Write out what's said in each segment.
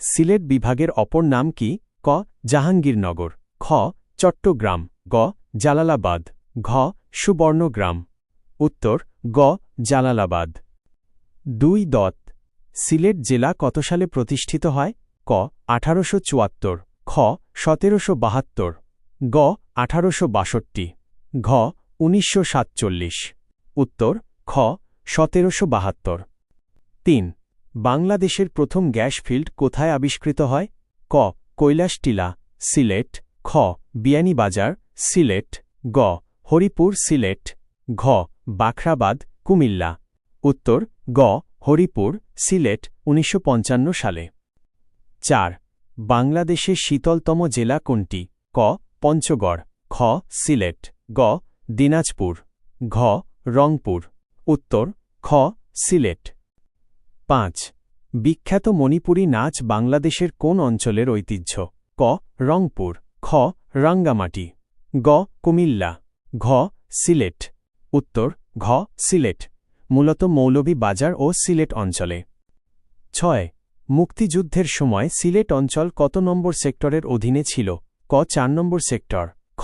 সিলেট বিভাগের অপর নাম কি? ক. জাহাঙ্গীরনগর, খ. চট্টগ্রাম, গ. জালালাবাদ, ঘ. সুবর্ণগ্রাম। উত্তর গ. জালালাবাদ। 2. সিলেট জেলা কত সালে প্রতিষ্ঠিত হয়? ক. 1874, খ. 1772, গ. 1862, ঘ. 1947। উত্তর খ. 1772। 3. বাংলাদেশের প্রথম গ্যাস ফিল্ড কোথায় আবিষ্কৃত হয়? ক. কৈলাস টিলা, সিলেট, খ. বিয়ানীবাজার, সিলেট, গ. হরিপুর, সিলেট, ঘ. বাখরাবাদ, কুমিল্লা। উত্তর গ. হরিপুর, সিলেট, 1955 সালে। 4. বাংলাদেশের শীতলতম জেলা কোনটি? ক. পঞ্চগড়, খ. সিলেট, গ. দিনাজপুর, ঘ. রংপুর। উত্তর খ. সিলেট। 5. বিখ্যাত মণিপুরী নাচ বাংলাদেশের কোন অঞ্চলের ঐতিহ্য? ক. রংপুর, খ. রাঙ্গামাটি, গ. কুমিল্লা, ঘ. সিলেট। উত্তর ঘ. সিলেট, মূলত মৌলভীবাজার ও সিলেট অঞ্চলে। 6. মুক্তিযুদ্ধের সময় সিলেট অঞ্চল কত নম্বর সেক্টরের অধীনে ছিল? ক. 4 নম্বর সেক্টর, খ.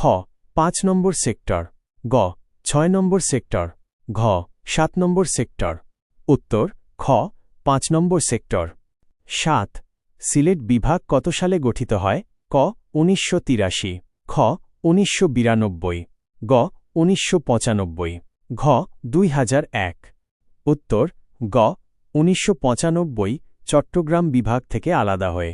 5 নম্বর সেক্টর, গ. 6 নম্বর সেক্টর, ঘ. 7 নম্বর সেক্টর। উত্তর খ. 5 নম্বর সেক্টর। 7. সিলেট বিভাগ কত সালে গঠিত হয়? ক. 1983, খ. 1992, গ. 1995, ঘ. 2001। উত্তর গ. 1995 চট্টগ্রাম বিভাগ থেকে আলাদা হয়ে।